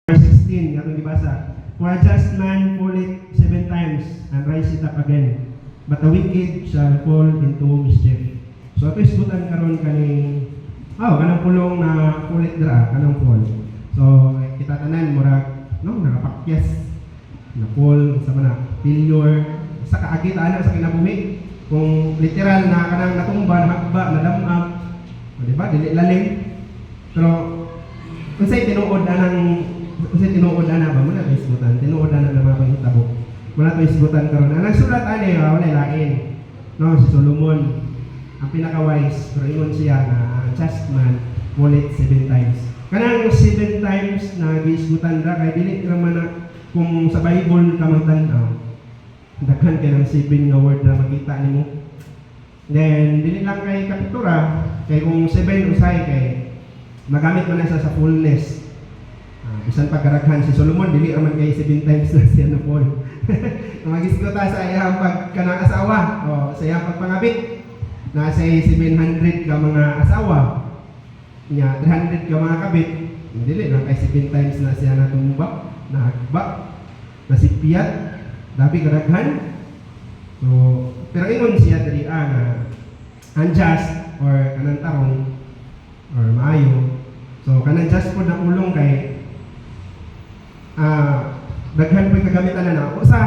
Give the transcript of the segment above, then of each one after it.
Verse 16, atong gibasa. For a just man falleth 7 times and riseth up again, but the wicked shall fall into mischief. So ato isgutan karon kaning kanang pulong na kulit dra kanang fall. So kita tanan murag nakapakyas na fall sa mana failure sa kaagit ana sa kinabuhi. Kung literal na kanang natumba, nakakba, nadamag, di ba? Dili lalim. Pero unsay tinuod ana ba muna isgutan tinuod ana na mga panghitabo muna to isgutan karon ang sulat ani wala lain si Solomon ang pinaka-wise pero ingon siya na just man ulit 7 times kanang 7 times na giisgutan ra kay dili naman na kung sa Bible ka magtan-aw daghan kay ng 7 nga word na makita nimo then dili lang kay kaptura kay kung 7 usay kay magamit man na sa fullness. Bisan pagkaraghan si Solomon dili raman kay 7 times na siya na Paul. Magisgota sa iyang pagkanang asawa sa iyang pagpangabit na sa 700 ka mga asawa nya 300 ka mga kabit dili lang kay 7 times na siya natumbak naagba nasipiyat dabi karaghan so pero ingon siya diri nga unjust or kanang tarong or maayo so kanang just po na ulong kay daghan po'y kagamitan na usa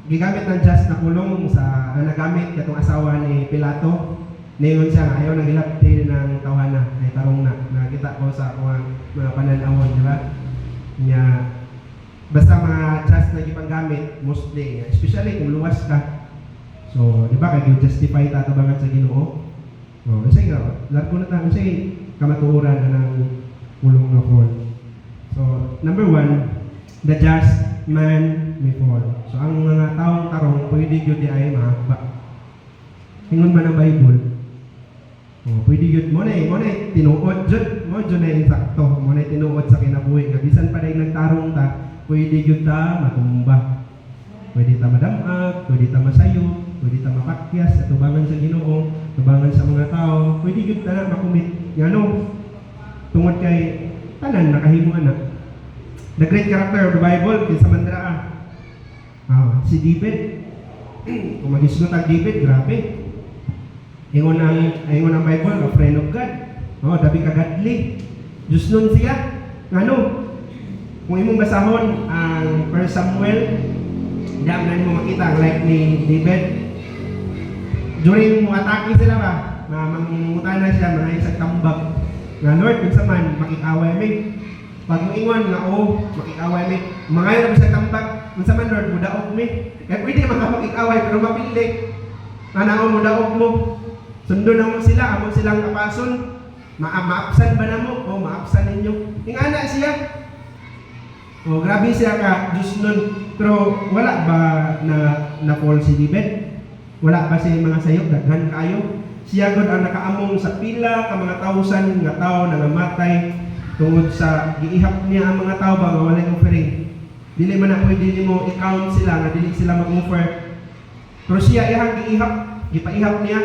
gigamit ng just na kulong sa nagamit katong asawa ni Pilato niyon siya nga ayaw nang hilapti ng tawhana ay tarong na nakita ko sa mga pananawon di ba nya basta mga just na gipanggamit mostly especially kung luwas ka so di ba kay justify tatabangan sa Ginoo kasi nga largo na ta kasi kamatuoran ng kulong na fall so number 1 the just man may fall. So ang mga taong tarong pwede gyud di ay maakba. Ingon man ang Bible. Pwede gyud mo na tinuod jud mo jud na insakto mo na tinuod sa kinabuhi nga bisan pa day nagtarong ta pwede gyud ta matumba. Pwede ta madamag, pwede ta masayo, pwede ta mapakyas sa tubangan sa Ginoo, tubangan sa mga tao, pwede gyud ta makumit. Ngano tungod kay tanan nakahimo ana. The great character of the Bible kinsa man dira si David. Kung magisgot ang David, grabe. Ingon ang Bible, a friend of God. Dabi ka godly. Diyos nun siya. Ngano? Kung imong basahon ang 1 Samuel, dam na mo makita ang life ni David. During mo atake sila ba? Mangungutan na siya, mga isang tambag. Nga Lord, kung sa man, makikaway mi. Pag moingon nga makikaway mi, mga yun sa tambag, kung sa man Lord, mudaog mi. Kaya pwede makapakikaway, pero mapili. Nanao mudaog mo. Sundo na mo sila, amon silang kapason. Maapsan ba na mo? Maapsan ninyo. Ingana siya. Grabe siya ka, Diyos nun. Pero wala ba na fall si David? Wala ba siya mga sayop, daghan kayo? Siya God ang nakaamong sa pila ka mga tausan nga tao na namatay tungod sa giihap niya ang mga tao ba nga walay offering. Dili man na pwede nimo i-count sila nga dili sila mag-offer. Pero siya iyang gipaihap niya.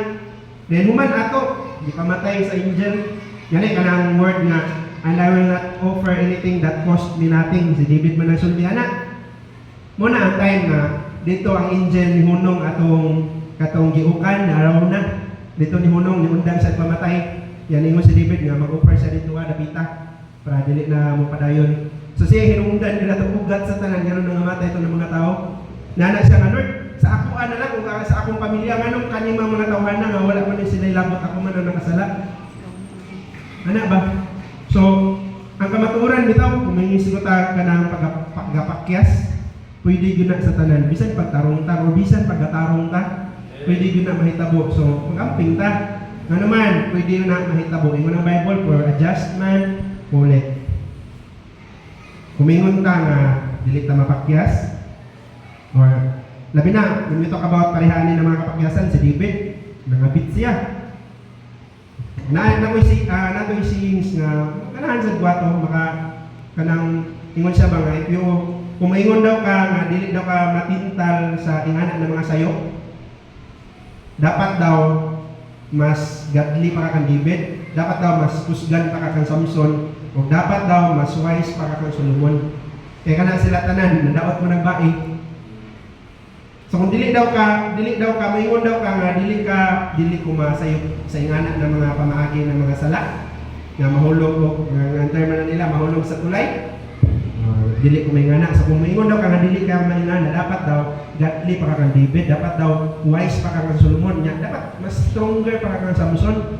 Then human ato, gipamatay sa angel. Gani kanang word nga, and I will not offer anything that cost me nothing. Si David man ang sultiana. Muna ang time nga dito ang angel ni Hunong katong giukan araw na. Dito ni Hunong ni undang sa pamatay. Yan ingon si David nga mag-offer siya dito dapita para dili na mo padayon. So siya hinungdan nila itong ugat sa tanan, gano'n na namatay ito ng mga tao. Nana siya nga, Lord, sa ako na lang, kung sa akong pamilya, nganong kanima mga tauhan na nga, wala man din sila ilabot, ako man ang nakasala. Ana ba? So, ang kamaturan bitaw, kung may isiguta ka ng paggapakyas, pwede yun na sa tanan. Bisan pagtarong ta, o bisan paggatarong ta, pwede yun na mahitabo. So, pag-amping ta, nga naman, pwede yun na mahitabo. Ingon ang Bible, for adjustment, ulit. Kumingon ka nga dili ta mapakyas or labi na when we talk about parehanin ng mga kapakyasan si David nangabit siya natoy scenes nga kanahan sa gwato maka kanang ingon siya ba nga if you kumingon daw ka nga dili daw ka matintal sa ingana ng mga sayo dapat daw mas godly pa ka kang David dapat daw mas kusgan pa ka kang Samson o dapat daw mas wise pa ka kang Solomon. Kaya kana sila tanan nadaot mo nagbae. So kung dili daw ka, maingon daw ka nga dili ko masayop sa ingana ng mga pamaagi ng mga sala nga mahulog o nga term na nila mahulog sa tulay. Dili ko maingana. So kung maingon daw ka nga dili ka maingana, dapat daw godly pa ka kang David, dapat daw wise pa ka kang Solomon, nya dapat mas stronger pa ka kang Samson.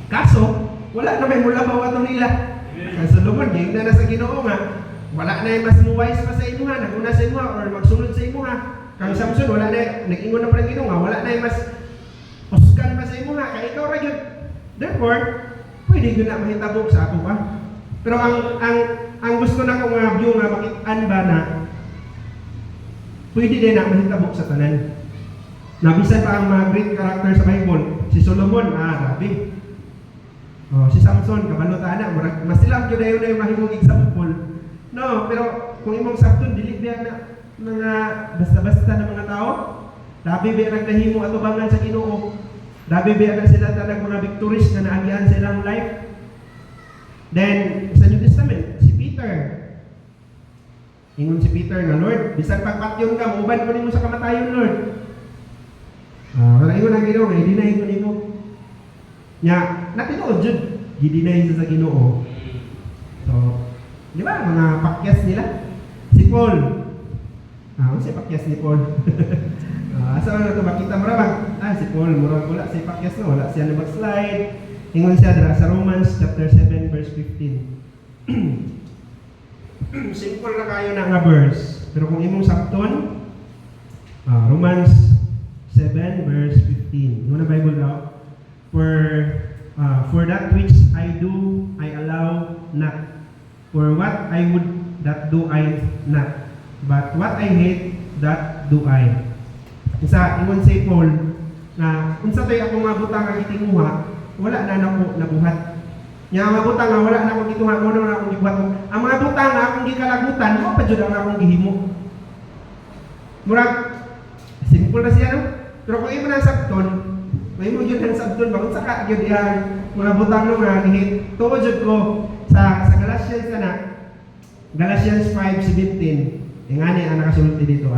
Kaso wala na may mulabaw ato nila. Kang Solomon ging na sa Ginoo nga wala na mas wise pa sa imuha, naguna sa imuha or magsunod sa imuha. Kang Samson wala na, nag-ingon na pa rin Ginoo nga wala na mas uskan pa sa imuha kay ikaw ra gyud. Therefore pwede gyud na mahitabog sa ato pa. Pero ang gusto na ko nga view nga makit-an ba na pwede din na mahitabog sa tanan. Nabisan pa ang mga great character sa Bible. Si Solomon, grabe. Si Samson, kabalutan na. Mas silang yun na yung mahimong example. No, pero kung imong sabton, dili biya na mga basta-basta na mga tao. Dabi biya nagkahimo atubangan sa Ginoo. Dabi biya na sila talag mga victories na naagihan sa ilang life. Then, sa New Testament, si Peter. Ingon si Peter nga, Lord, bisan pagpatyon ka, uban ko nimo sa kamatayon, Lord. Wala ingon ang Ginoo, nga i-deny ko nimo. Nya, natinood jud, gi-deny sa Ginoo. So, di ba, mga pakyas nila? Si Paul. Ano si pakyas ni Paul? Asa na ito, makita mo ramang, si Paul, murag wala si pakyas na, wala siya na mag-slide. Ingon siya dira sa Romans chapter 7 verse 15. Simple na kayo na nga verse. Pero kung imong sakton, Romans 7 verse 15. Ingon na Bible daw. For that which I do, I allow not. For what I would, that do I not. But what I hate, that do I. Isa, ingon si Paul, na unsa tay akong mabutang ang itinguha, wala na nako nabuhat. Nya mga butang nga wala na akong gituha, mo na akong gibuhat. Ang mga butang nga akong gikalagutan, mo pa jud ang akong gihimo. Murag simple na siya no. Pero kung imo na sabton, may mo jud ang sabton bakit saka gyud yang mga butang no nga gihit. Tuod jud ko sa Galatians na Galatians 5:17. Ingani ang nakasulti dito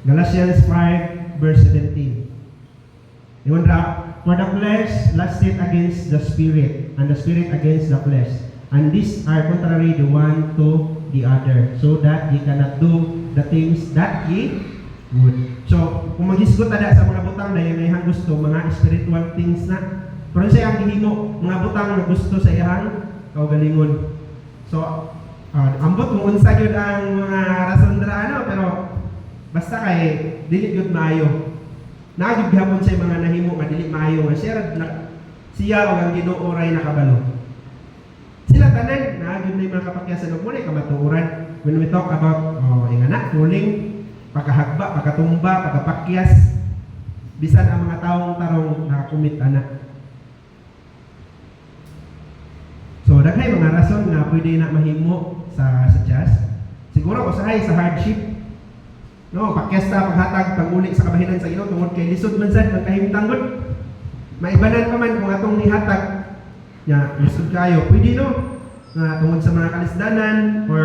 Galatians 5 verse 17. Ingon ra, for the flesh lusteth against the spirit, and the spirit against the flesh. And these are contrary the one to the other, so that ye cannot do the things that ye would. So, kung maghisgot ada sa mga butang na yung iyang gusto, mga spiritual things na, pero siya ang gihimo, mga butang na gusto sa iyang kaugalingon. So, ambot kung unsa yun ang mga rason dira pero basta kay dili yun maayo. Naagid gihapon sa mga nahimo nga dili maayo nga siya o ang Ginoo ray nakabalo. Sila tanan naagid na mga kapakyasan og muli kamatuoran. When we talk about ingana tuling, pagkahagba, pagkatumba, pagkapakyas, bisan ang mga taong tarong nakakumit ana. So daghay mga rason nga pwede na mahimo sa jazz. Siguro usahay sa hardship. No, pakyasta paghatag pag-uli sa kabahinan sa Ginoo tungod kay lisod man sad ang kahimtangon. Maibanan pa man kung atong nihatag nya lisod kayo. Pwede no nga tungod sa mga kalisdanan or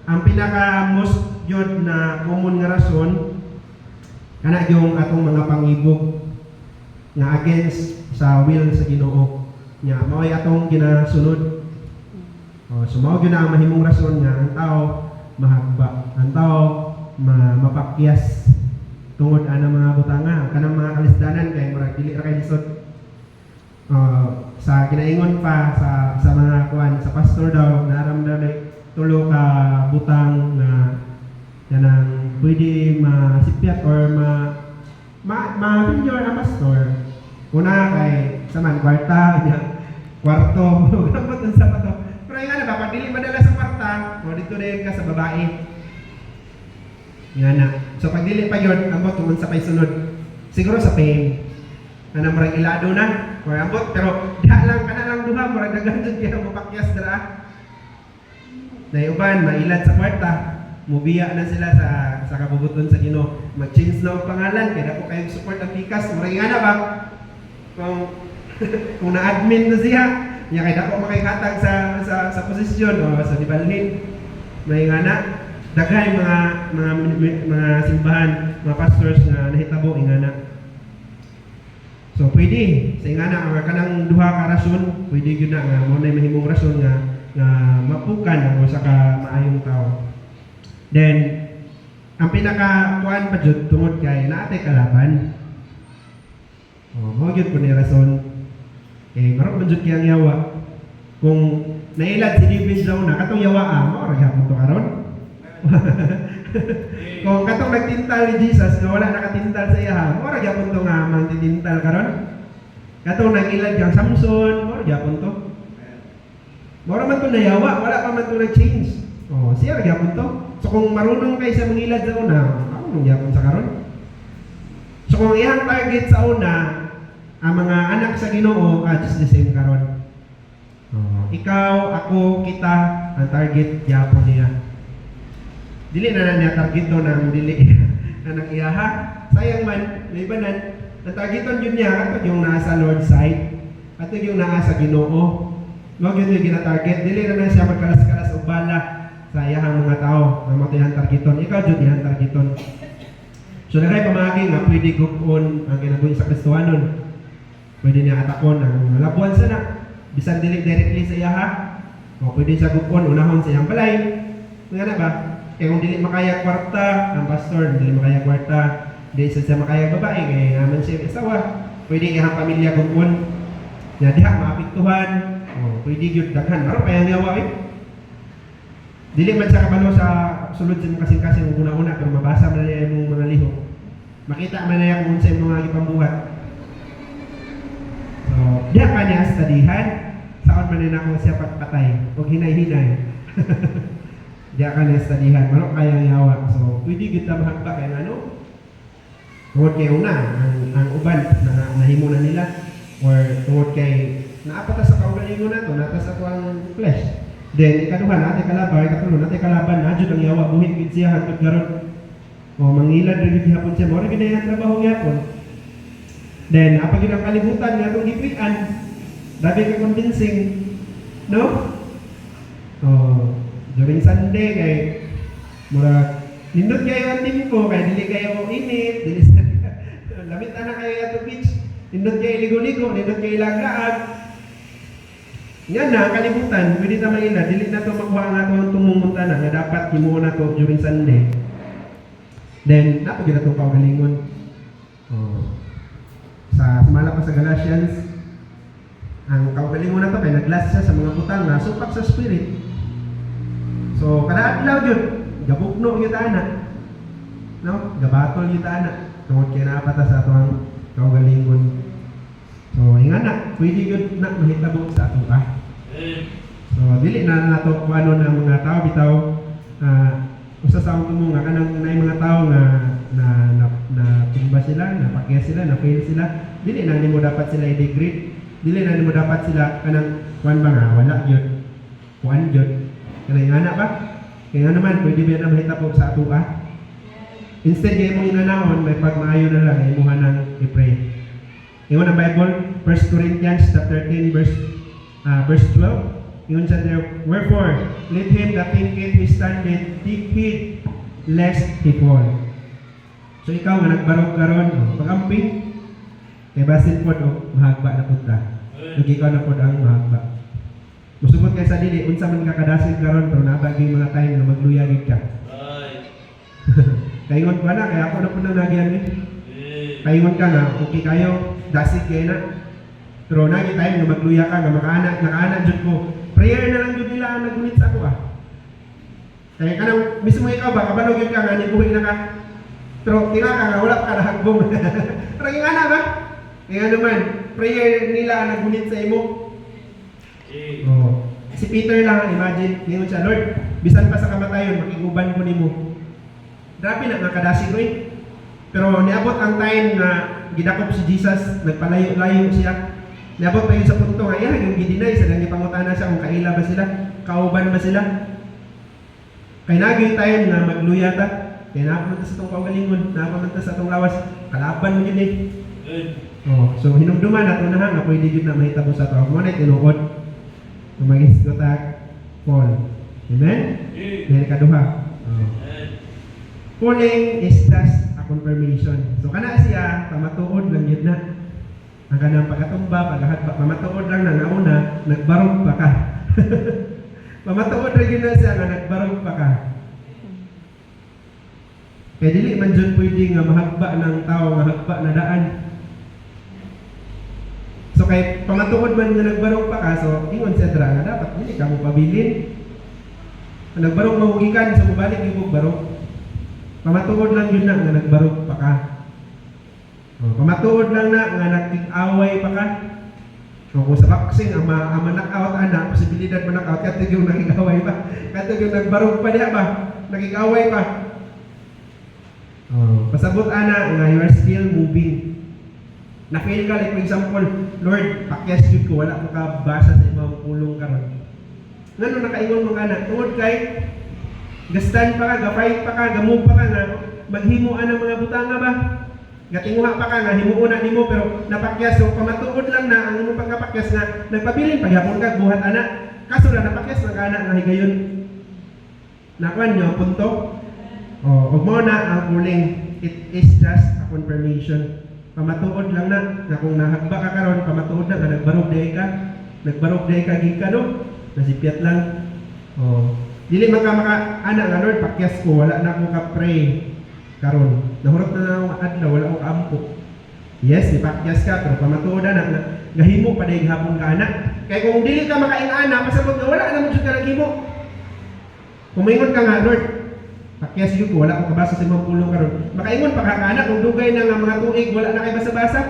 ang pinaka most yun na common nga rason kana yung atong mga pangibog nga against sa will sa Ginoo. Nya mao'y atong ginasunod. So mao gyud na ang mahimong rason nga ang tao mahagba, ang tao mapakyas tungod ana mga butanga kanang mga kalisdanan kay murag dili ra kay lisod. Sa kinaingon pa sa mga kuan sa pastor daw naramdaman tulo ka butang na kanang pwede masipyat or ma-failure ang pastor. Una kay saman kwarta kwarto gabot sa pato. Pero nga na pag dili madala sa kwarta, dito din ka sa babae. Nga na. So pag dili pa yun, ambot kung sa pay sunod. Siguro sa pain. Na marang ilado na. Or ambot, pero diha lang ka na lang duha, marang nagandod kaya mapakyas dara. Naiuban, mailad sa kwarta. Mubiya na sila sa kabubuton sa Ginoo. Mag-change na ang pangalan, kaya po kayong support ang pikas. Marang nga na ba? Kung na-admin na siya, niya kaya po makikatag sa posisyon o sa dibalhin. May nga na. daghay mga simbahan, mga pastors nga nahitabo ingana. So pwede sa ingana ang kanang duha ka rason, pwede gyud na nga mo na mahimong rason nga mapukan ang usa ka maayong tao. Then ang pinaka kuan pa jud tungod kay naatay kalaban. Mao gyud ko ni rason. Maro man jud kay ang yawa. Kung nailad si David sa una, katong yawa mao ra gyapon to karon. Kung katong nagtintal ni Jesus nga wala nakatintal sa iya, mao ra gyapon to nga magtitintal karon. Katong nagilad kang Samson, mao ra gyapon to. Mao ra man to nayawa, wala pa man to nag-change. Siya ra gyapon to. So kung marunong kay sa mangilad sa una, marunong gyapon sa karon. So kung iyang target sa una, ang mga anak sa Ginoo, just the same karon. Ikaw, ako, kita, ang target gyapon niya. Dili na niya targeton ang dili na nag-iyaha. Sayang man, may banan, ang targeton yun niya, ato yung nasa Lord side, ato yung nasa Ginoo. Wag yun yung gina-target, dili na siya magkalas-kalas o bala sa iyahang mga tao na matihan targeton. Ikaw dyan iyan targeton. So nagay pamagi nga pwede gupon ang ginabuhi sa Kristohanon. Pwede niya atakon ang labuan sana. Bisan dili directly sa iyaha. O pwede siya gupon, unahon sa iyang balay. Nga na ba? Kaya kung dili makaya kwarta, ang pastor, dili makaya kwarta, dili siya makaya babae, kaya naman siya asawa. Pwede iyang pamilya gupon. Nga diha, maapiktuhan. Pwede yun daghan. Maro kaya niyawa Dili man siya kabalo sa sulod sa mga kasing-kasing kung una-una, pero mabasa man na yung mga lihok. Makita man na yung kung sa mga ipambuhat. So, diya ka niya studihan, saan man na ako siya pagpatay, o hinay-hinay. Diya ka niya studihan, maro kaya niyawa. So, pwede kita mahagpa kaya ano? Tungod kay una, ang uban na nahimo na nila, or tungod kay naapata sa kaugalingon na to, natas ako ang flesh. Then, ikaduha natin kalaban, ikatulo natin kalaban, na dyan ang yawa, buhit gid siya, hantod garon. Mangilad rin gid hapon siya, mora gid na trabaho gyapon. Then, apag yun ang kalibutan nga itong gipian, dabi ka convincing, no? During Sunday, kay, mura, nindot kayo ang timpo, kay dili kayo init, dili lamit na kayo yato beach, nindot kayo ligo-ligo, nindot kayo laglaag. Yan na, kalibutan, pwede na maila, dili na ito makuha nga ito tumumunta na, nga dapat himuo na ito during Sunday. Then, napagin na itong kaugalingon. Sumala pa sa Galatians, ang kaugalingon na ito, kaya naglas siya sa mga butang na supak sa spirit. So, kada adlaw yun, gabukno yung taana. No? Gabatol yung taana. Tungod kaya naapata sa ito ang kaugalingon. So, nga na, pwede yun na mahitabo sa ato ka. So, dili na nato kung ano ng mga tao bitaw usa sa akong nga kanang nay mga tao na tumba sila, napakiya sila, na-fail sila, dili na nimo dapat sila i-degrade, dili na nimo dapat sila kanang kuan ba nga wala gyud kuan gyud kanang ana ba kaya naman pwede ba na mahitabo sa ato ka. Instead kay mo inanahon may pagmaayo na lang imuha nang i-pray. Ingon ang Bible, 1 Corinthians chapter 10 verse 12. Ingon siya there, wherefore, let him that thinketh he standeth take heed lest he fall. So ikaw nga nagbarog karon, pag-amping, kay basin po mahagba na punta. Ikaw na po ang mahagba. Musubot kay sa dili, unsa man ka kadasin karon pero nabagi mga time na magluyagid ka. Kaingon ko na, kaya ako na po nang nagyan eh. Kaingon ka nga, okay kayo, dasig kayo na. Pero nagi tayo nga magluya ka, nga makaanak dyan ko. Prayer na lang yun nila ang nagunit sa ako Kaya ka nang, mismo ikaw ba, kabalog yun ka nga, nibuhay na ka. Pero tira ka nga, wala ka nahagbong. Pero yung ana ba? Kaya naman, prayer nila ang nagunit sa imo. Si Peter lang, imagine, ngayon siya, Lord, bisan pa sa kamatayon, makikuban ko nimo. Grabe na nga kadasig ko eh. Pero niabot ang time na gidakop si Jesus, nagpalayo-layo siya. Niabot pa yun sa punto nga, yung gidinay, sa nang ipangutana siya kung kaila ba sila, kauban ba sila. Kaya naging time na magluya ta, kaya napamunta sa itong kaugalingon, napamunta sa itong lawas, kalaban mo yun eh. So hinumduman na ito na nga, pwede yun na mahitabo sa ito. Muna tinuod, kumagis ko ta, Paul. Amen? Dahil kaduha. Calling is just a confirmation. So kana siya pamatuod lang yun na. Ang kanang pagatumba, pagahadba, pamatuod lang na nauna, nagbarog pa ka. Pamatuod lang yun na siya nga nagbarog pa ka. Kaya dili man dyan pwede nga mahagba ng tao, mahagba na daan. So kay pamatuod man nga nagbarog pa ka, so ingon siya dra nga dapat hindi ka mo pabilin. Nagbarog mahugikan, so mabalik yung barog. Pamatuod lang yun na nga nagbarog pa ka. Pamatuod lang na nga nag-away pa ka. So kung sa boxing, ang manakaut anak, posibilidad manakaut, katog yung nag-away pa. Katog yung nagbarog pa diha ba? Nag-away pa. Pasabot ana nga you are still moving. Na-fail ka, like for example, Lord, pakyas yun ko, wala ko kabasa sa imong pulong karon. Ngano nakaingon mo ka na, tungod kay gastan pa ka, ga-fight pa ka, ga-move pa ka nga, maghimuan ng mga butanga ba? Gatinguha pa ka nga, himuuna nimo pero napakyas. So pamatuod lang na ang imong pagkapakyas nga, nagpabilin, paghapon ka, buhat anak. Kaso na napakyas, nag-anak nga higayon. Nakuan nyo, punto? Huwag mo na ang calling. It is just a confirmation. Pamatuod lang na kung nahagba ka karon, pamatuod na nga, nagbarog day ka. Nagbarog day ka, gika no? Nasipyat lang. Dili man ka maka-anak nga, Lord, pakyas ko, wala na akong ka-pray karon. Nahurot na akong adlaw, wala akong ampo. Yes, ipakyas ka, pero pamatuod na gahimo pa dahil hapon ka anak. Kaya kung dili ka makain-ana, pasabot nga wala naman dyan ka naghimo. Kumingon ka nga, Lord, pakyas yun ko, wala akong kabasa sa imong pulong karon. Makaingon pa ka anak, kung dugay na nga mga tuig, wala na kayo basa-basa.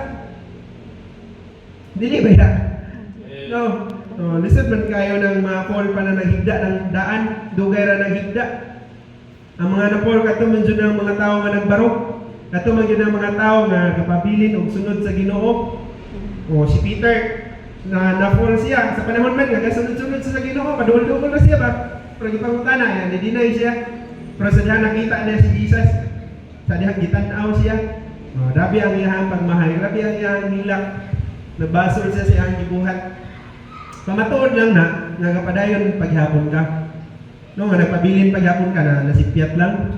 Dili ba yan? No. Lisod man kayo ng mga call pa na naghigda ng daan, dugay ra naghigda. Ang mga napol kato man jud ang mga tao nga nagbarog. Kato man jud ang mga tao nga kapabilin og sunod sa Ginoo. Si Peter na-fall siya sa panahon man nga kasunod-sunod sa Ginoo, padul-dul na siya ba? Pero gipangutana yan, di-deny siya. Pero sa diha nakita niya si Jesus, sa diha gitan-aw siya. Grabe ang iyang pagmahal, grabe ang iyang hilak. Nabasol siya sa iyang gibuhat. Pamatuod lang na nagapadayon paghapon ka. No, nga nagpabilin paghapon ka na nasipyat lang.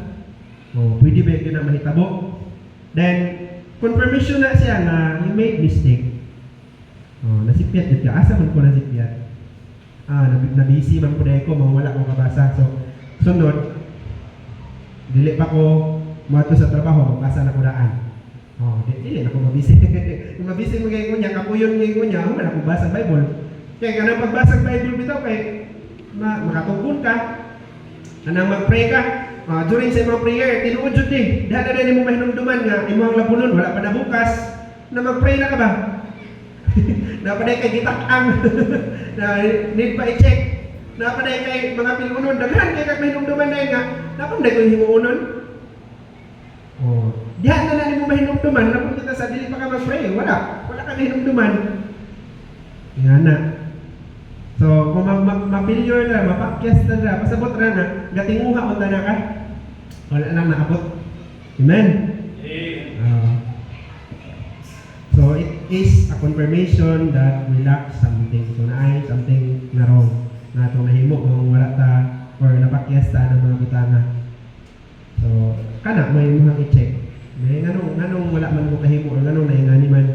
Pwede ba yun na mahitabo? Then, confirmation na siya na he made mistake. Nasipyat yun ka. Asa man ko nasipyat? Nabisi man ko dahil ko, mawala ko kabasa. So, sunod, dili pa ko mato sa trabaho, magbasa na ko daan. Dili na ko mabisi. Kung mabisi mo ngayon ko niya, kapuyon ngayon ko niya, wala ko basa Bible. Kaya kanang pagbasa Bible bitaw kay makatungkol ka, kanang mag-pray ka, during sa imong prayer, tinuod jud di. Diha na din mo mahinumduman nga imong labunon wala pa na bukas, na mag-pray na ka ba? Napaday kay gitak-ang. Na need pa i-check. Napaday kay mga pilunon daghan kay kag mahinumduman na nga, napaday ko himuonon. Diha na nimo mahinumduman, napun kita sa dili pa ka mag-pray, wala ka mahinumduman. Ngana. So, kung ma-failure na, mapakyas na na, pasabot na na, gatinguha o na ka, wala lang naabot. Amen? So, it is a confirmation that we lack something. So, naay something na wrong. Na itong nahimo, kung wala ta, or napakyas ta ng mga butanga. So, kana, may muhang i-check. May nganong wala man mo kahimo, or nganong naingani man.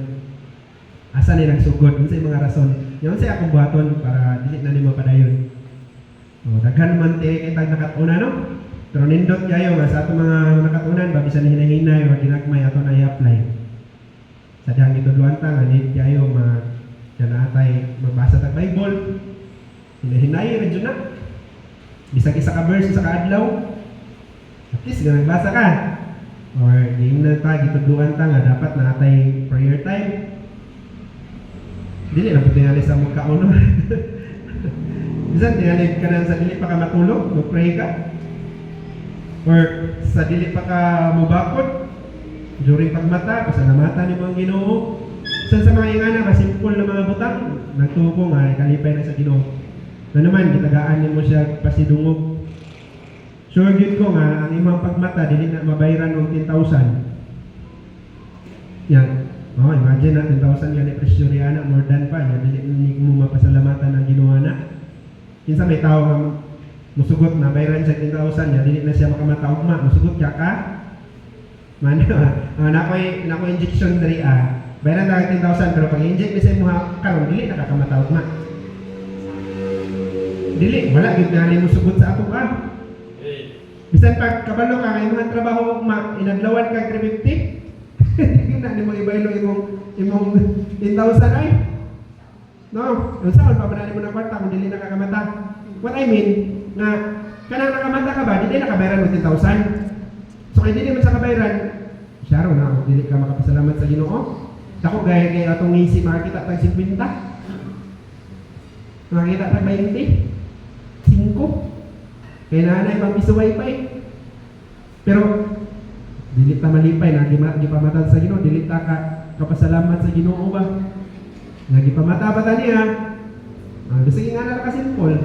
Asa ni nagsugod, yun sa mga rason. Yun sa akong buhaton para dili na nimo padayon. Daghan man kay tag nakatuna no. Pero nindot kayo nga sa ato mga nakatunan ba bisan hinahinay o ginagmay ato na i-apply. Sa dihang itudluan ta nga need kayo janatay magbasa tag Bible. Hinahinay ra jud na. Bisag isa ka verse sa kaadlaw. At least nagbasa ka. Or game na ta gitudluan ta nga dapat natay prayer time. Dili na po tingali sa magkauno. Bisan tingali ka na sa dili pa ka matulog, mag-pray ka. Or sa dili pa ka mabakot, during pagmata, kasi namata ni mga Ginoo. Sa mga ingana, masimple na mga butang, nagtuko nga, kalipay na sa Ginoo. Na naman, gitagaan ni mo siya pasidungog. Sure good ko nga, ang imang pagmata, dili na mabayaran ng 10,000. Yan. Imagine na 10,000 yan ni presyo ni anak, more than pa. Yan, dili mo mapasalamatan ang ginawa na. Kinsa may tao musugot na bayaran sa 10,000 niya, dili na siya makamata ugma, musugot ka ka. Man, nako injection diri bayaran na 10,000 pero pag inject ni sa imo karon dili nakakamata ugma. Dili wala gyud na musugot sa ato bisan pag kabalo ka kay mga trabaho ugma, inadlawan ka 350. Na nimo ibaylo imong 10,000 ay. No, unsa man pa manali mo ng kwarta kung dili nakakamata. What I mean, nga kanang nakamata ka ba, dili nakabayaran mo 10,000. So kay dili man sa kabayaran, syaro na dili ka makapasalamat sa Ginoo. Dako gaya atong ngisi makakita tag 50. Makakita tag 20. 5. Kaya nanay pang piso wifi. Pero dili ta malipay na gipamatan sa Ginoo, dili ta ka kapasalamat sa Ginoo ba? Nga gipamata ba ta niya? Bisag nga na ka simple.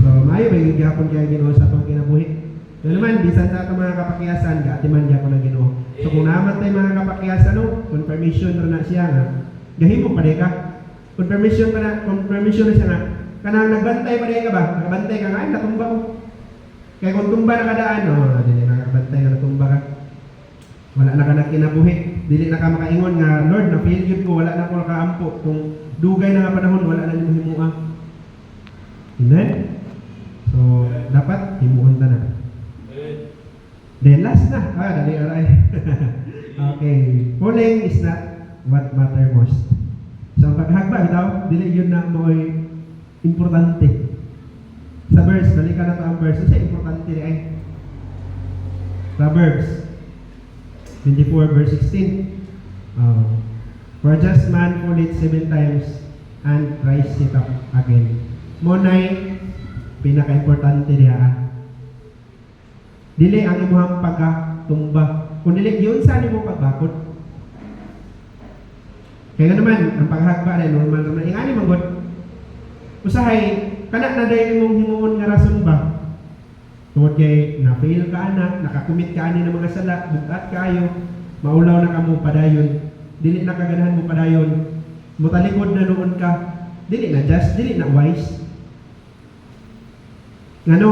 So maayo ba yung gihapon kaya Ginoo sa atong kinabuhi? Pero naman bisan sa atong mga kapakiyasan, gaatiman gyapon ng Ginoo. So kung naman tay mga kapakiyasan no, confirmation ra na siya nga. Gahimo pa ka. Confirmation na siya nga. Kanang nagbantay pa ka ba? Nakabantay ka nga, ay natumba ko. Kaya kung tumba na kadaan, dili nakabantay nga natumba ka. Wala na ka na kinabuhi. Dili na ka makaingon nga, Lord, na-fail yun ko, wala na ko nakaampo. Kung dugay na nga panahon, wala na nimo himuang. Amen? So, dapat himuon ta na. Then last na. Dali aray. Okay. Pulling is not what matter most. So, ang paghagba, bitaw, dili yun na mo'y importante. Sa verse, balikan na ito ang verse. Sa importante ay Proverbs 24 verse 16. For a just man fall 7 times and rise it up again. Monay pinaka-importante diha. Dili ang imong pagkatumba. Kung dili yun sa nimo pagbakod. Kaya naman ang paghagba ay normal naman. Ingani manggod. Usahay kana na dahil imong himuon nga rason ba? Tungod kay na-fail ka anak, nakakumit ka ani ng mga sala, bugat kayo, maulaw na ka mo padayon, dili na kaganahan mo padayon, mutalikod na noon ka, dili na just, dili na wise. Ngano?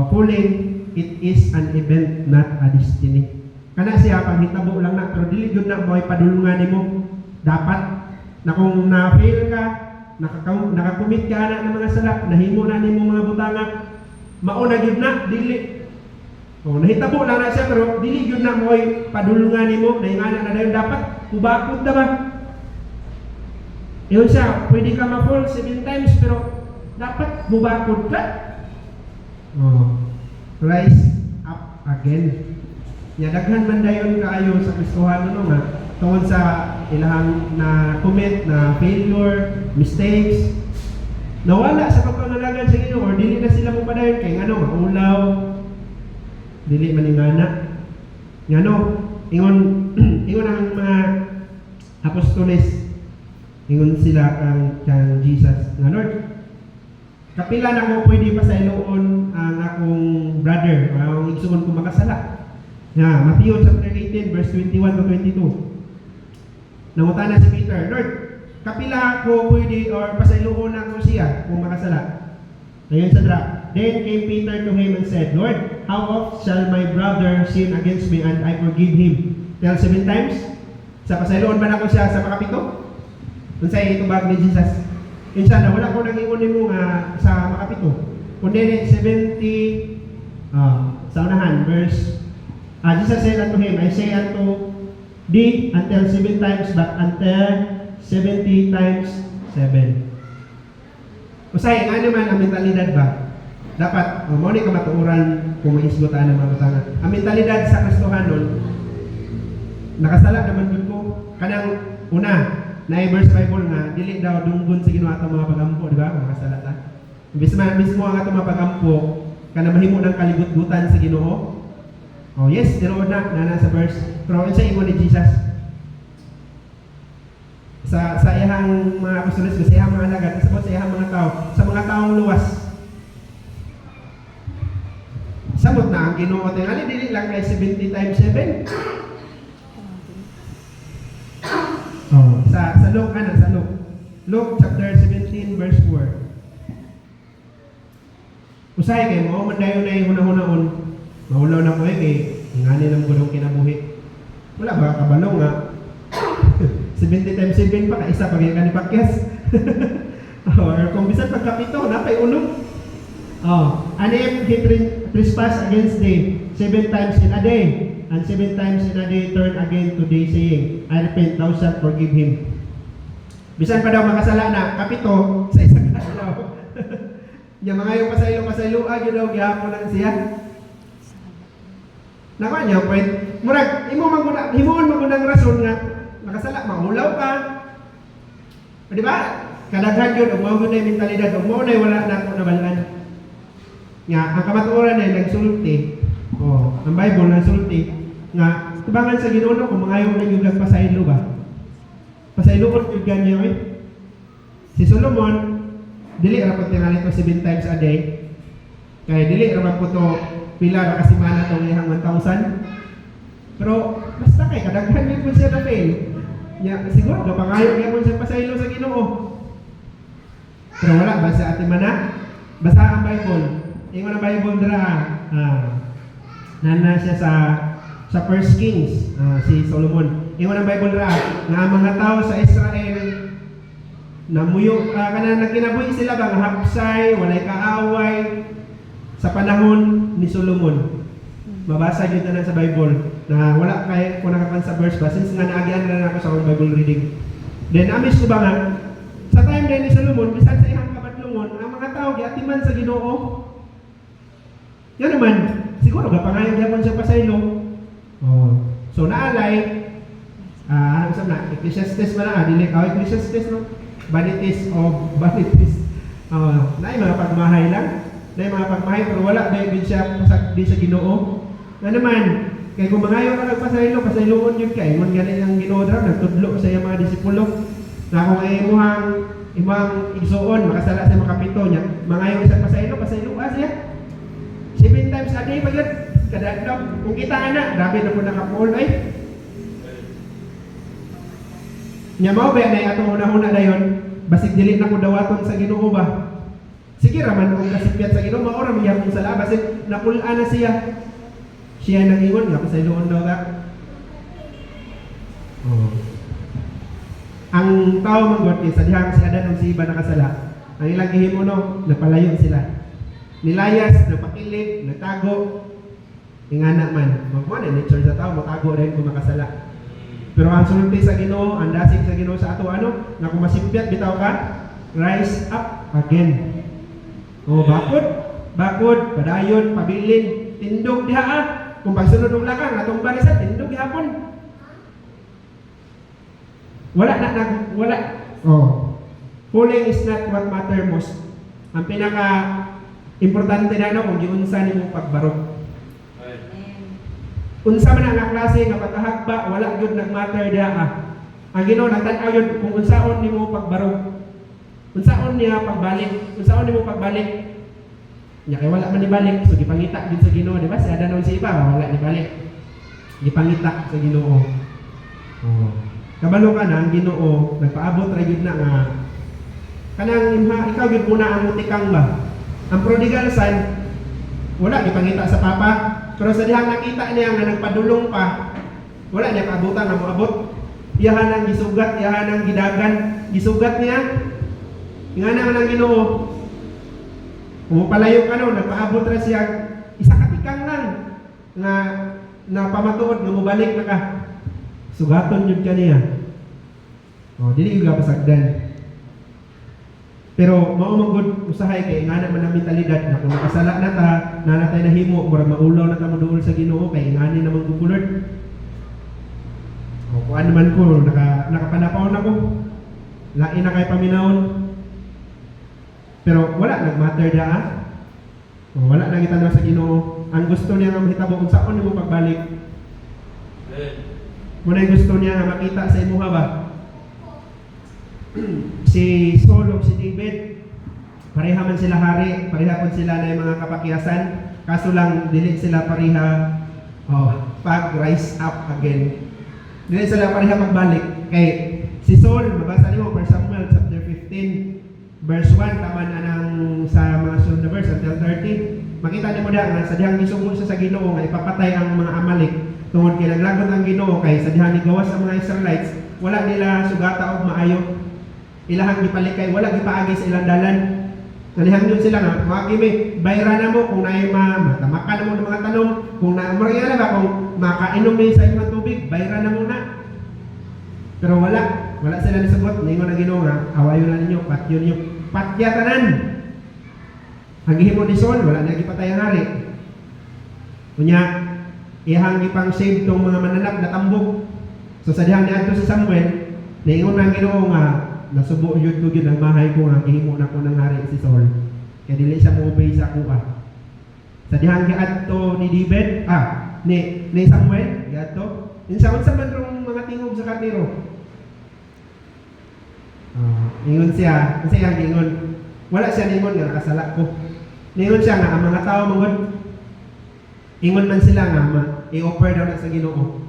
Pulling, it is an event, not a destiny. Kana siya, panghitabo lang na, pero dili yun na mo'y padulungan nimo. Dapat, na kung na-fail ka, nakakumit ka na ng mga sala, nahimo na nimo mga butanga, mauna gyud na dili. Nahitabo lang na siya pero dili gyud na mo'y padulungan nimo, naingana na dayon dapat ubakod ta ba. Iyon siya, pwede ka ma-fall 7 times pero dapat mubakod ka. Rise up again. Nya daghan man dayon kaayo sa Kristohano no nga tungod sa ilahang na commit na failure, mistakes, nawala sa pagpangalagan sa Ginoo or dili na sila mupadayon kay ngano maulaw, dili maningana. Ngano ingon ang mga apostoles, ingon sila kang Jesus nga Lord, kapila na ko pwede pa sa iluon ang akong brother o ang igsuon ko makasala. Matthew chapter 18 verse 21 to 22. Nangutana si Peter, Lord, kapila ko pwede or pasailuon na ko siya kung makasala. Ngayon sa drop. Then came Peter to him and said, Lord, how oft shall my brother sin against me and I forgive him? Tell 7 times? Sa pasailuon ba na ko siya sa makapito? Kung sa itubag ni Jesus. Insya na, wala ko nang iunin mo nga sa makapito. Kundi 70, sa unahan, verse, Jesus said unto him, I say unto thee until 7 times, but until 70 times 7. Usay, nga naman ang mentalidad ba? Dapat, mo ni ka matuuran kung maisgutaan ng mga batangan. Ang mentalidad sa Kristohanon, nakasala naman dun ko, kanang una, na-verse Bible nga, dili daw dunggon sa Ginoo atong mga pagampo, di ba? Makasala ta. Mismo ang atong mga pagampo, kana mahimo ng kalibut-butan sa Ginoo. Yes, tinuod na sa verse. Pero sa ingon ni Jesus, sa iyang mga apostoles, sa iyang mga alagad, sa iyang mga tao, sa mga taong luwas. Sabot na ang Ginoo tingali dili lang kay 70 times 7. Sa Luke, sa Luke chapter 17 verse 4. Usahay kay mo man dayon na hunahunahon. Mahulaw na ko kay ngani lang gudong kinabuhi. Wala ba kabalo nga 70 times 7 pa ka isa pag kani pakyas. Or kung bisan pagkapito na pay uno. And if he trespass against thee 7 times in a day, and 7 times in a day turn again to thee, saying, I repent, thou shalt forgive him. Bisan pa daw makasala na, kapito sa isang araw. Yung mga yung pasaylo, yun daw, gihapon lang siya. Nakuha niyo, point. Murag, himuon magunang rason nga, makasala, mahulaw ka. O diba? Kadaghan yun, umaw na yung mentalidad, umaw na wala na ako nabalaan. Nga, ang kamatuoran ay nagsulti. Ang Bible nagsulti. Nga, tubangan sa Ginoo kung mangayo na yung pasaylo ba? Pasayloon yung ganyan eh. Si Solomon, dili rapot tingali ito 7 times a day. Kaya dili rapot po ito pila na kasimana itong ihang 1,000. Pero, basta kay kadaghan yun po siya na fail. Siguro, kapangayo niya po siya pasaylo sa Ginoo. Pero wala ba sa ating mana? Basta ang Bible. Ingon ang Bible dira, nana siya sa First Kings, si Solomon. Ingon ang Bible dira, nga ang mga tao sa Israel, namuyo, kanang nagkinabuhi sila bang hapsay, walay kaaway, sa panahon ni Solomon. Mabasa yun na sa Bible, na wala kay kung nakapan sa verse ba, since nga naagian na ako sa akong Bible reading. Then, amis ko ba nga, sa time din ni Solomon, bisan sa ihang kabatlungon, ang mga tao, giatiman sa Ginoo. Yan naman, siguro kapangayon yapon siya pasaylo. So naalay, ano sa na, Ecclesiastes man na, dili Ecclesiastes no? Vanities of vanities. Na mga pagmahay lang, na mga pagmahay, pero wala din siya pasagdi sa Ginoo. Nga naman, kaya kung mangayon ka nagpasaylo, pasayloon yun kay, kung ganin ang Ginoo daw, nagtudlo sa iyang mga disipulo, na kung ay imang igsuon, makasala sa makapito niya, mangayon isang pasaylo siya. 7 times a day pa yun. Kadagdag. Kung kita na, grabe na po nakapool ay. Nya mao ba na atong una-una dayon, basig dili na ko dawaton sa Ginoo ba? Sige raman kung kasipyat sa Ginoo, mao ra magyapon sa labas, napul-an na siya. Siya nangingon nga pasayloon daw ta. Ang tao manggot sa dihang si Adan ug si Eva nakasala. Ang ilang gihimo no, napalayo sila. Nilayas, napakilig, natago, ingana man. Magmo na nature sa tao, matago rin kung makasala. Pero ang sulti sa Ginoo, ang dasig sa Ginoo sa ato na kung masimpiat bitaw ka, rise up again. Bakod, padayon, pabilin, tindog diha Kung pagsunod ng lakang, atong barisan, tindog gihapon. Wala. Pulling is not what matter most. Ang pinaka importante na kung giunsa nimo pagbarog. Unsa man ang klase nga pagkahagba, wala gyud nagmatter diha. Ang Ginoo nagtan-aw yun kung unsaon nimo pagbarog. Unsaon niya pagbalik? Unsaon nimo pagbalik? Nya kay wala man ibalik, so gipangita gyud sa Ginoo, di ba? Si Adan si Eva, wala ibalik. Gipangita sa Ginoo. Kabalo ka na ang Ginoo, nagpaabot ra gyud na nga kanang ikaw gyud muna ang mutikang ba. Ang prodigal son, wala gipangita sa papa, pero sa dihang nakita niya nga nagpadulong pa, wala niya kaabutan nga moabot. Iyahan ang gisugat, iyahan ang gidagan, gisugat niya. Nga naman ang Ginoo. Kung palayo ka no, nagpaabot ra siya isa katikang lang nga napamatuod nga mobalik na ka. Sugaton yun kaniya. Dili yung pasagdan. Pero maumagod usahay kay nga naman ang mentalidad na kung nakasala na ta, nanatay na himo, murag maulaw na ta mo duol sa Ginoo kay ingani naman gugulod. Kung ano man ko, nakapanapaw na ko. Lain na kay paminawon. Pero wala nagmatter daan. Wala nang itanaw sa Ginoo. Ang gusto niya nga mahitabo kung saan mo pagbalik. Muna gusto niya nga makita sa imuha ba? Si Saul o si David, pareha man sila hari, pareha po sila na yung mga kapakiyasan, kaso lang dili sila pareha pag-rise up again. Dili sila pareha magbalik. Kay si Saul, mabasa niyo 1 Samuel chapter 15 verse 1, tama na ng sa mga sunod na verse until 13. Makita niyo mo da nga sa dihang gisugo sa Ginoo nga ipapatay ang mga Amalek tungod kay naglagot ang Ginoo kay sa dihang gigawas ang mga Israelites wala nila sugata og maayo. Ilahang gipalikay, wala gipaagi sa ilang dalan. Nalihangyon sila nga, mga kimi, bayra na mo kung naay matamakan na mo ng mga tanong, kung mariala ba, kung makainom mo sa inyong tubig, bayra na mo na. Pero wala sila nisabot, ningon ang Ginoo nga, awayo na ninyo, patyo ninyo, patyatanan. Ang gihimo ni Saul, wala na gipatay ang hari. Kunya, ihang gipang save tong mga mananap na tambok. So sa dihang niadto si Samuel, ningon ang Ginoo nga, nasubo yun ko yun ang mahay ko nga gihimo na ko ng hari si Saul kaya dili siya mo-obey sa kuha sa dihang giadto ni David ni Samuel giadto insaon sa man rong mga tingog sa karnero ingon siya kasi ang ingon wala siya ningon nga nakasala ko ningon siya nga ang mga tao mangod ingon man sila nga i-offer daw na sa Ginoo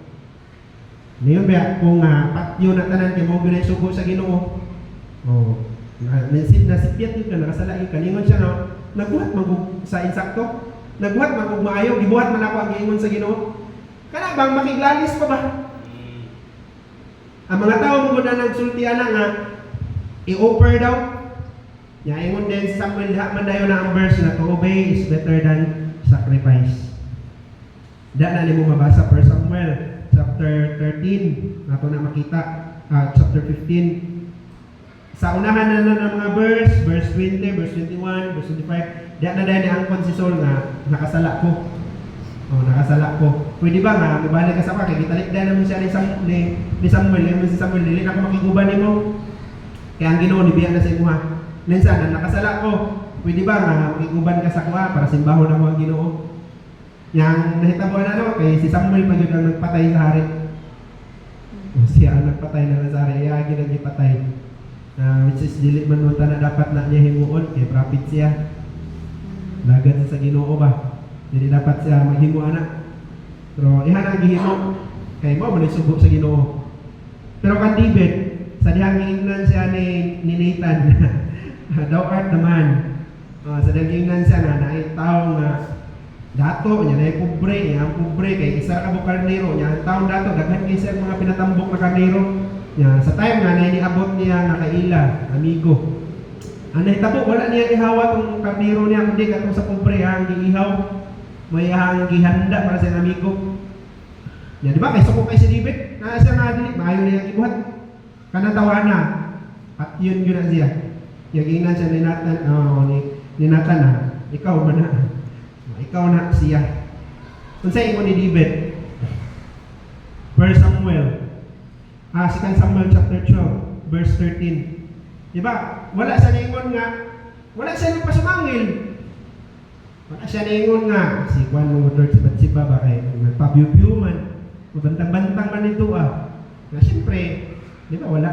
niyon ba kung patyo na tanan kay mo ginay sugo sa Ginoo nasipyat yun ka, nakasala yun ka. Ningon siya no, nagbuhat magug sa insakto, nagbuhat magug maayo, gibuhat man ako ang giingon sa Ginoo. Kana bang makiglalis pa ba? Ang mga tao mo na nagsultian na nga i-offer daw. Ingon din si Samuel diha man dayon na ang verse na to obey is better than sacrifice. Da na nimo mabasa 1 Samuel chapter 13 nato na makita chapter 15. Sa unahan na ng mga verse 20, verse 21, verse 25, diyan na dahil niangkon si Saul nga, nakasala ko. Nakasala ko. Pwede ba nga, mabalik ka sa kaya gitalik dahil naman siya ni Samuel, naman si Samuel, dili na ako makiguban ni mo. Kaya ang Ginoo, nibiyan na sa imuha. Minsan, nakasala ko, pwede ba nga, makiguban ka sa kuha para simbahon ako ang Ginoo. Yang nahitabuan na kay si Samuel pa yun ang nagpatay sa hari. Siya ang nagpatay na sa hari, iyagi nang ipatay. Which is dili man mo na dapat na niya himuon kay prophet siya lagad sa Ginoo ba dili dapat siya maghimo ana pero ihan ang gihimo kay mo man subo sa Ginoo pero kan David sa dihang giingnan siya ni Nathan thou art the man sa dihang giingnan siya na naay tawo nga dato nya naay pobre kay isa ka karnero nya ang tawo dato daghan kay siya mga pinatambok na karnero. Yeah, sa time nga na iniabot niya nakaila, amigo. Ang nahitabo, wala niya ihawa tong karnero niya, kundi katong sa pobre, ang giihaw, may ang gihanda para sa amigo. Yeah, di ba? Kay suko kay si David, na siya nga dili, maayo niya ibuhat. Kanatawa na, at yun na siya. Yaginan siya ni Nathan, ni Nathan na, ikaw ba na? Ikaw na siya. Kung sa ingon ni David, 1 Samuel, 2 Samuel chapter 12, verse 13. Diba? Wala siya ningon nga, wala siya nang pasumangil. Wala siya ningon nga, si Juan Lord, si Batsiba ba kay nagpabiyo-biyo man, mabantang-bantang man ito Na siyempre, di ba wala?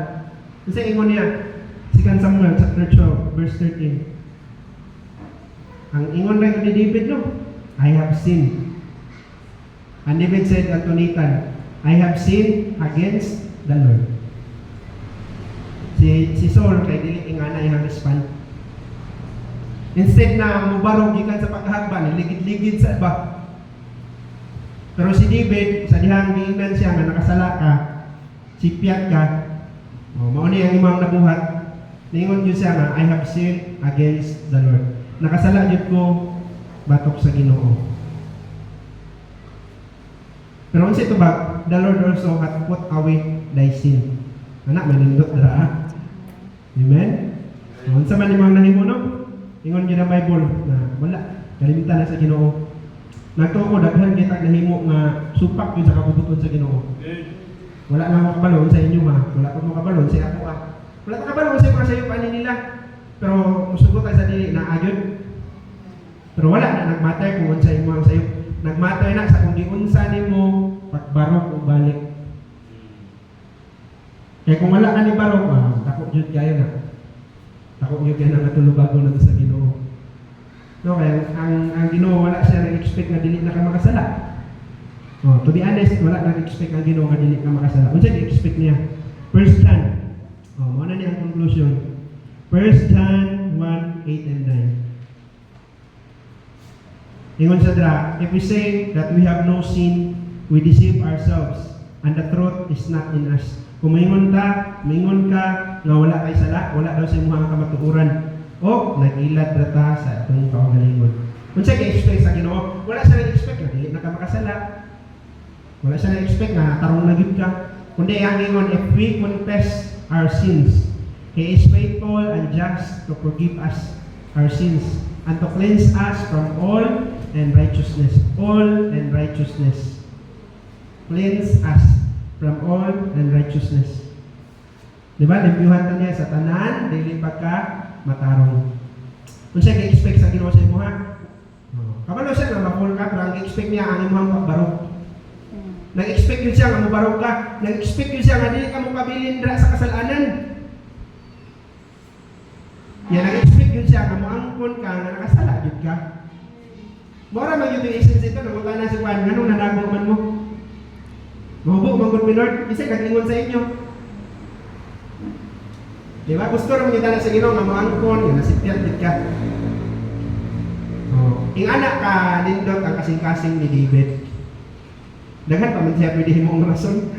Kasi ingon niya, 2 Samuel chapter 12, verse 13. Ang ingon rin ni David, no? I have sinned. And David said unto Nathan, I have sinned against the Lord. Si Saul kay dili ingana iyang respond. Instead na mubarog gikan sa pagkahagban, ligid-ligid sa iba. Pero si David sa dihang giingnan siya nga nakasala ka, sipyat ka, mao ni ang imong nabuhat. Ningon gyud siya nga I have sinned against the Lord. Nakasala gyud ko batok sa Ginoo. Pero unsa ito ba? The Lord also hath put away thy sin. Anak, manindot dara. Amen? Unsa man imong nahimo no? Ingon gyud ang Bible na wala kalimtan na sa Ginoo. Nagtuo daghan kitag nahimo nga supak gyud sa kabubuton sa Ginoo. Wala na mo kabalon sa inyo wala pa mo kabalon sa ako Wala pa kabalon sa para sa iyo panin nila. Pero musugot ay sa dili na agyod. Pero wala na nagmatter kung unsa imo ang sayo. Nagmatter na sa kung giunsa nimo pagbarok o balik. Kaya kung wala ka ni barok, takot yun kaya na. Takot yun kaya na natulubago na sa Ginoo. No, kaya ang Ginoo wala siya nag-expect na dili na ka makasala. To be honest, wala nag-expect ang Ginoo na dili ka makasala. Unsa i-expect niya? 1 John. Mao na niya ang conclusion. 1 John 1:8 and 9. Ingon sa dra, if we say that we have no sin, we deceive ourselves, and the truth is not in us. Kung maingon ka nga wala kay sala, wala daw sa imong kamatuoran. O nag-ilad rata sa atong kaugalingon. Unsa gi-expect sa Ginoo? Wala siya nag-expect na dili na ka makasala. Wala siya nag-expect na tarong na gyud ka. Kundi ang ingon, if we confess our sins, He is faithful and just to forgive us our sins and to cleanse us from all unrighteousness. All unrighteousness. Cleanse us from all unrighteousness. Diba? Limpyuhan ta niya sa tanan, dili pagka matarong. Kung siya ga-expect sa Ginoo sa imo ha. Kabalo siya na mapul ka, pero ang expect niya ang imong pagbarog. Nag-expect yun siya nga mubarog ka. Nag-expect yun siya nga dili ka mo pabilin dra sa kasalanan. Yan, nag-expect yun siya nga moangkon ka nga nakasala gyud ka. Mora man yung essence ito, nangutan na si Juan, nganong nanago man mo? Mahubo, manggod mi Lord, isa kag-ingon sa inyo. Di ba? Gusto rin kita na sa Ginoo nga moangkon, nga nasipyat gyud ka. Ing anak ka, nindot ang kasing-kasing ni David. Daghan pa man siya pwede himong rason.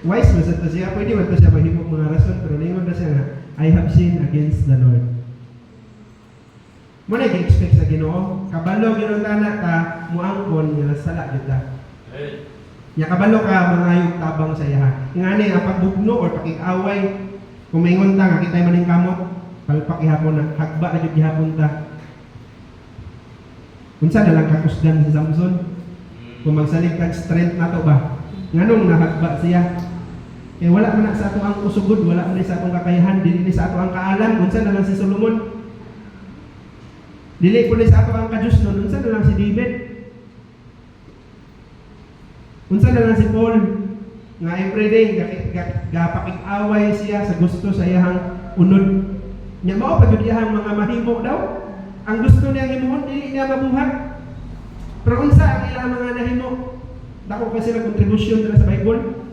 Wise man sa to siya, pwede man to siya mahimong mga rason, pero ningon na siya nga, I have sinned against the Lord. Mo na gi-expect sa Ginoo, kabalo gyud na ta moangkon nga sala gyud ta. Nya kabalo ka mangayog tabang sa iya. Ingani ang pagbugno or pakig-away, kung maingon ta nga kitay maning kamot, palpak ihapon na hagba na gyud gihapon ta. Unsa na lang kakusgan si Samson? Kung magsalig kag strength nato ba? Nganong nahagba siya? Eh wala man na sa ato ang usugod, wala man sa atong kakayahan, dili sa ato ang kaalam, unsa na lang si Solomon? Dili po sa ato ang kadyos nun, unsa na lang si David? Unsa na lang si Paul? Nga everyday gapakig-away siya sa gusto sa iyang unod. Nya mao pa gyud iyang mga mahimo daw. Ang gusto niya himuhon dili niya mabuhat. Pero unsa ang ilang mga nahimo? Dako kay sila contribution dira sa Bible.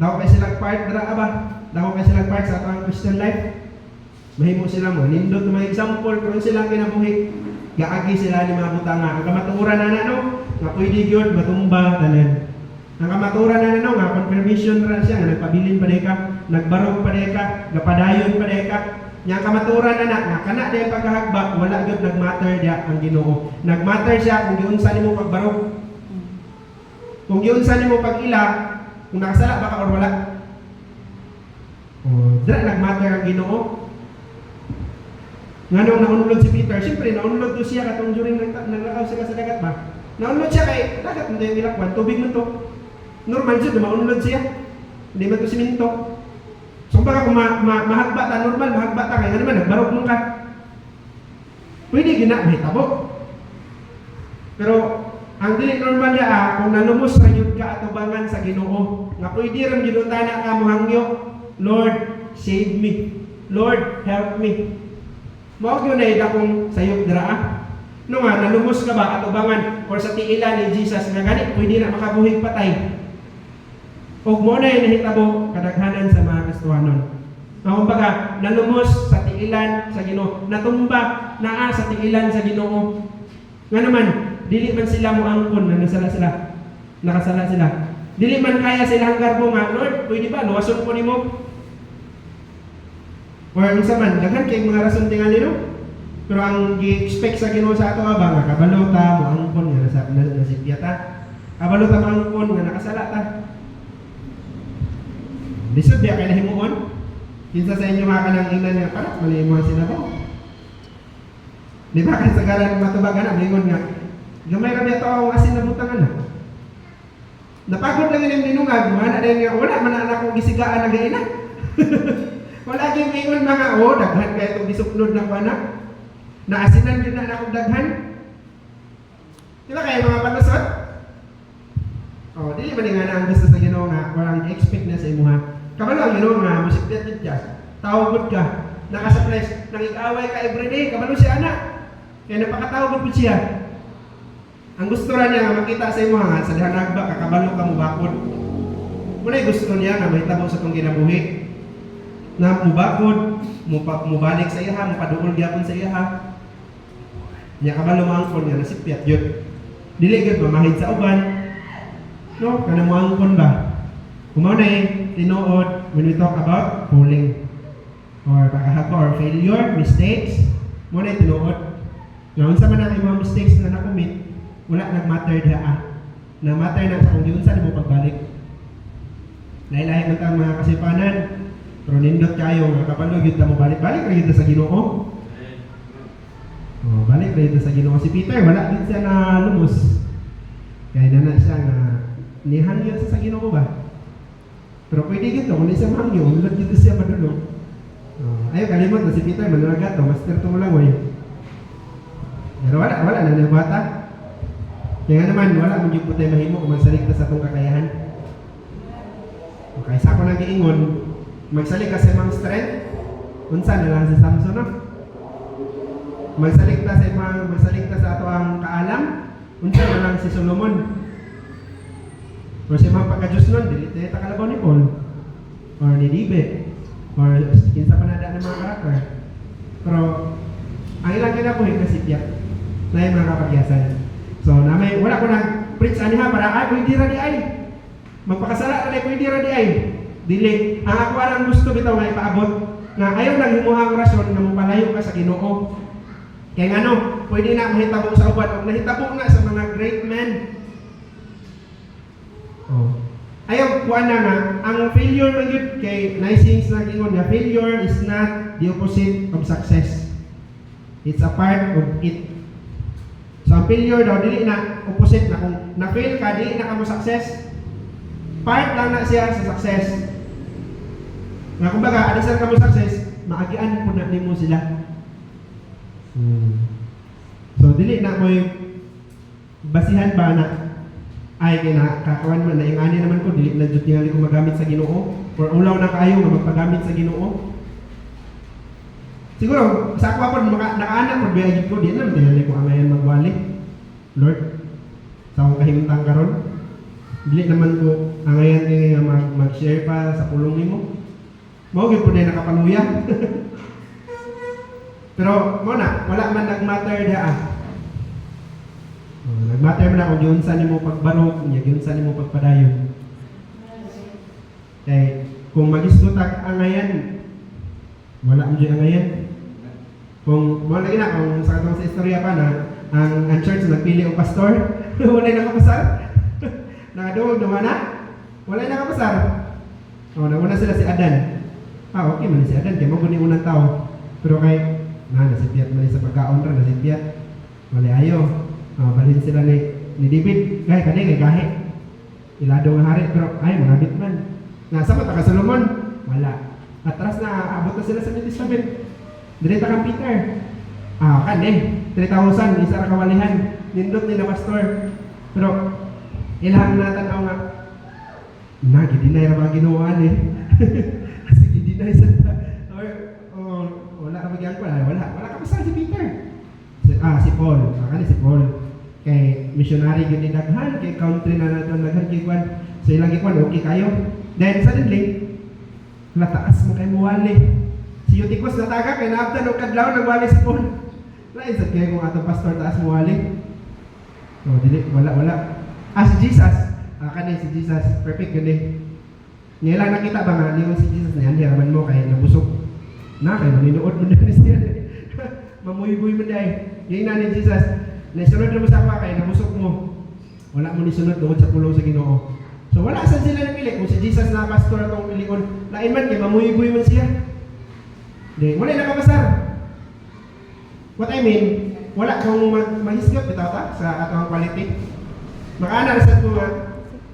Dako kay sila part dira ba? Dako kay sila part sa atong Christian life. Mahimo sila mo nindot mga example kung sila kinabuhi. Gaagi sila ni mga butanga. Ang kamatuoran na no, nga pwede gyud matumba tanan. Ang kamatuoran na no, nga confirmation ra siya nga nagpabilin pa ka, nagbarog pa ka, napadayon pa ka. Nya kamaturan na kana day pagkahagba wala gyud nagmatter dia ang Ginoo. Nagmatter siya kung giunsa nimo pagbarog. Kung giunsa nimo pag-ila, kung nakasala ba ka or wala. Dira nagmatter ang Ginoo. Nganong naunlod si Peter, siyempre naunlod to siya katong during naglakaw sila sa dagat ba. Naunlod siya kay dagat mo yung ilakwan, tubig mo to. Normal jud maunlod siya. Hindi man to siminto. So baka kung mahagba ta, normal, mahagba ta, kaya naman, nagbarog mo ka. Pwede gina, mahitabo. Pero, ang dili normal niya, kung nalumos na yun ka atubangan sa Ginoo, nga pwede rin ginutana ka mohangyo, Lord, save me. Lord, help me. Mawag yun na ida kung sayop dira. No nga, nalumos ka ba atubangan, or sa tiilan ni Jesus, nga ganit, pwede na makabuhig patay. O mo na yung nahitabo kadaghanan sa mga Kristohanon. Kumbaga, nalumos sa tiilan sa Ginoo, natumba naa sa tiilan sa Ginoo. Nga naman, dili man sila moangkon na nakasala sila. Dili man kaya sila ang garbo nga, Lord, pwede ba luwason ko nimo? Or unsa man, daghan kay mga rason tingali no? Pero ang gi-expect sa Ginoo sa ato ba nga kabalo ta moangkon nga nasipya ta. Kabalo ta moangkon nga nakasala ta. Lisod biya kay nahimuon. Kinsa sa inyo mga kanang ingnan nga para mali mo sila ba? Di ba kan sagaran matubagan na lingon nga. Gamay ra biya tawo ang asin na butangan na. Napagod lang yung dinungag, man ada nga wala man anak kong gisigaan na gaina. Wala gyud ingon mga daghan kay itong gisuknod na pana. Naasinan gyud na akong daghan. Di ba kay mga palusot? Dili man nga na ang gusto sa Ginoo nga walang expect na sa imuha. Kabalo ang Ginoo nga musiklet gid ka. Tawagod ka. Nakasurprise, nangig-away ka everyday, kabalo siya anak. Kaya napakatawagod po siya. Ang gusto ra niya nga makita sa imuha nga sa dihanagba kakabalo ka mo bakod. Muna gusto niya nga mahitabo sa tong kinabuhi. Na mubakod, mubalik sa iya, mupaduol gyapon sa iya. Nya kabalo maangkon nga nasipyat yun. Dili gyud mamahid sa uban. No, kana maangkon ba? Kumaw na tinuod when we talk about falling or pagkahako or failure, mistakes, mo na tinuod. Nga unsa man ang mga mistakes na nakomit, wala nagmatter daa. Na matter na sa kung giunsa nimo pagbalik. Lahi-lahi man tang mga kasipanan, pero nindot kayo nga kabalo gyud ta mo balik-balik ra gyud sa Ginoo. Oh, balik ra gyud sa Ginoo. Si Peter wala din siya na lumos. Kaya na siya nga nihangyo sa Ginoo ba? Pero pwede gito, kung di siya mahangyo, ulad gito siya madulog. Ayaw kalimot na si Peter, manulagat to, master to mo lang, way. Pero wala na na bata. Kaya nga naman, wala mong yung putay mahimo kung magsalig ka sa itong kakayahan. Okay, sa ako nang giingon, magsalig ka sa imang strength, unsa na lang si Samson, no? Magsalig ka sa ato ang kaalam, unsa na lang si Solomon. O siya mga pagka-Diyos nun, dili tayo kalabaw ni Paul or ni David or kinsa pa nada ng mga karakter. Pero ang ilang kinabuhi kasi tiyak na yung mga kapagyasan. So wala ko nang preach aniha para ay pwede ra di ay magpakasala na pwede ra di ay dili. Ang ako lang gusto bitaw nga ipaabot nga ayaw lang himuhang rason nga mopalayo ka sa Ginoo. Kaya nga pwede na mahitabo sa uban o nahitabo na sa mga great men. Ayaw kuan na nga ang failure man gyud kay nice things na gingon nga failure is not the opposite of success. It's a part of it. So ang failure daw dili na opposite na kung na-fail ka dili na ka mo success. Part lang na siya sa success. Nga kumbaga adisan ka mo success, maagian pud na nimo sila. So dili na mo basihan ba na ay kinakakuan man na yung ani naman ko dili na jud tingali ko magamit sa Ginoo or ulaw na kaayo nga magpagamit sa Ginoo. Siguro sa ako pod nakaanak pod biya ko di na tingali ko angayan magwali. Lord, sa akong kahimtang karon dili naman ko angayan nga mag-share pa sa pulong nimo. Mao gyud pod nakapaluya. Pero mo na wala man nagmatter daa. Nagmatter man ako yun sa nimo pagbarog, yun sa nimo pagpadayon. Kaya kung mag-islutak angayan, wala mo dyan angayan. Kung wala na, kung sa katong sa istorya pa na ang church nagpili ang pastor, wala nakapasar. Nakadungog naman na, wala nakapasar. Nauna sila si Adan. Okay man si Adan, kaya magunin unang tao. Pero kay, nasipiyat man sa pagkaon ra, nasipiyat. Wala ayo. Balhin sila ni David, kay gahe. Ilado nga hari, pero ay, manabit man. Nasa mata ka Solomon? Wala. Atras na, abot na sila sa New Testament. Direta kang Peter. 3,000, isa ra kawalihan. Nindot nila pastor. Pero, ilang natanaw nga, gidinay ra mga ginuwaan Kasi gidinay sa wala ka magyang ko. Wala ka pasal si Peter. Si Paul. Si Paul. Kay missionary yun daghan, kay country na nato daghan kay kwan. So ilang ikwan, okay kayo. Then suddenly, taas mo kay muwali. Si Eutychus nataga, kay naabtan o kadlaw, nagwali si Paul. Lain sa kaya kung atong pastor taas muwali. Dili, wala. Si Jesus, si Jesus, perfect gani. Ngayon lang nakita ba nga, liwan si Jesus na yan, hiraman mo kay nabusog. Kay maninood mo na siya. Mamuhibuy mo dahil. Ngayon na ni Jesus, naisunod na mo sa kay nabusog mo. Wala mo ni sunod doon sa pulong sa Ginoo. So wala saan sila napili. Kung si Jesus na pastor atong pilion, lain man kay mamuhibuy man siya. Wala nakapasar. What I mean, wala kung mahisgot bitaw ta sa atong quality. Makaana sa ko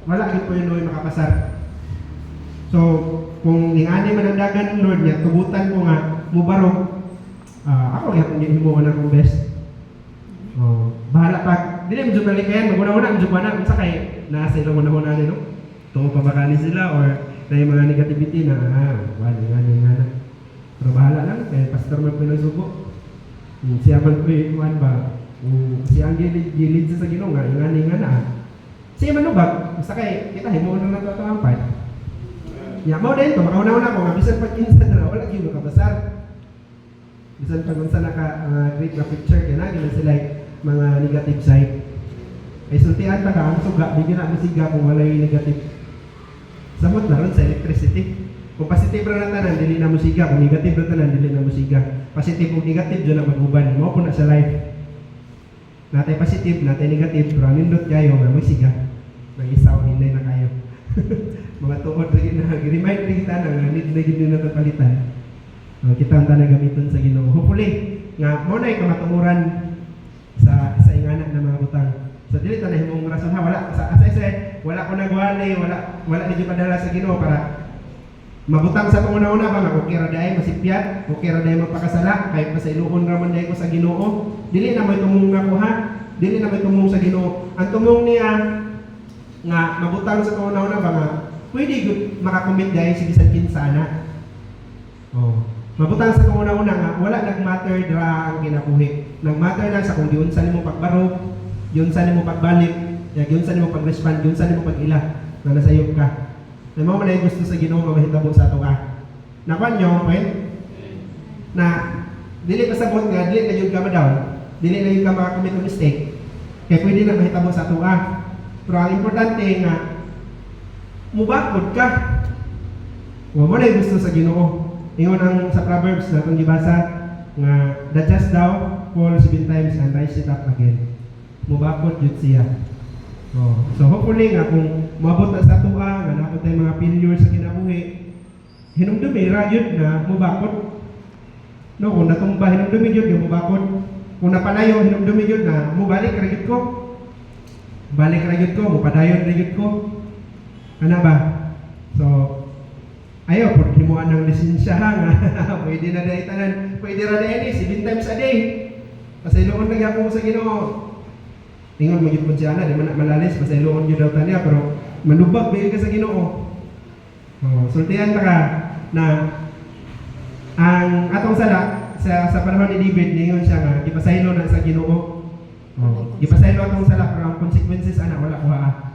wala gyud po yun makapasar. So kung ningani man ang dagan Lord niya tubutan ko nga mubarog. Ako gyud himo na kong best. Bahala pag dili mo jud nalikayan maguna-una mo jud na unsa kay naa sila una-una no. Tungo pabakani sila or na yung mga negativity na wala. Pero bahala lang kay pastor man pinasugo. Siya man ko kuan ba. Siya ang gilid sa Ginoo nga ingani nga na. Siya man ubag usa kay kita himo na nato ato ang part. Ya mo din to makauna-una ko nga bisan pag kinsa na wala gyud makabasar. Bisan pag unsa naka great na picture kay na gila sila mga negative side. Ay sultian ta ka ang suga, di na musiga kung walay negative. Samot na ron sa electricity. Kung positive ra na tanan, dili na musiga. Kung negative ra tanan, dili na musiga. Positive ug negative dyan na mag-uban. Mao po na sa life. Natay positive, natay negative, pero nindot kayo nga musiga. Nang isaw, hinay na kayo. Mga tuod lagi na, remind rin kita na need na gini na kapalitan. Kita ang tanang gamiton sa Ginoo. Hopefully, nga mo na kamatuoran sa ingana ng mga butang. So dili ta na himong rason ha, wala sa as I said, wala ko nagwali, wala ni padala sa Ginoo para mabutang sa panguna-una ba nga okay ra daay masipyat, okay ra daay magpakasala kahit pa sa iluon ra man daay ko sa Ginoo. Dili na may tumong nga ko ha. Dili na may tumong sa Ginoo. Ang tumong niya nga mabutang sa panguna-una ba nga pwede gud makakomit daay sige sa kinsana. Oh. Mabutang sa panguna-una nga wala nagmatter dra ang kinabuhi. Nagmatter lang sa kung diun sa nimo pagbarog, yun sa nimo pagbalik, yun sa nimo pag-respond, yun sa nimo pag-ila na nasayop ka. Na mo man ay gusto sa Ginoo nga mahitabo sa ato ka. Nakuan niyo ang point? Na dili pasabot nga dili na yun ka ma-down, dili na yun ka makakommit ng mistake. Kaya pwede na mahitabo sa ato ka. Pero ang importante nga mubakod ka. Wa mo na gusto sa Ginoo. Ingon ang sa Proverbs na itong gibasa nga the just thou fall 7 times and rise it up again. Mubakot yun siya. So hopefully nga kung mabot na sa tuwa, nga napot tayo mga failure sa kinabuhi, hinumdumi ra yun na mubakot. No, kung natumba, hinumdumi yun nga mubakot. Kung napalayo, hinumdumi yun na mubalik ra yun ko. Balik ra yun ko, mupadayon ra yun ko. Ano ba? So, ayaw, pag himuan ng lisensya nga, pwede na dahil tanan, pwede ra dahil 7 times a day. Kasi noon nagyapo mo sa Ginoo. Ingon mo yun siya na, di man malalis, pasailoon yun daw tanya, pero manubag ba ka sa Ginoo. Sultihan ta ka na ang atong sala sa panahon ni David, ningon siya nga, ipasaylo na sa Ginoo. Ipasaylo atong sala, pero ang consequences, wala ko ha.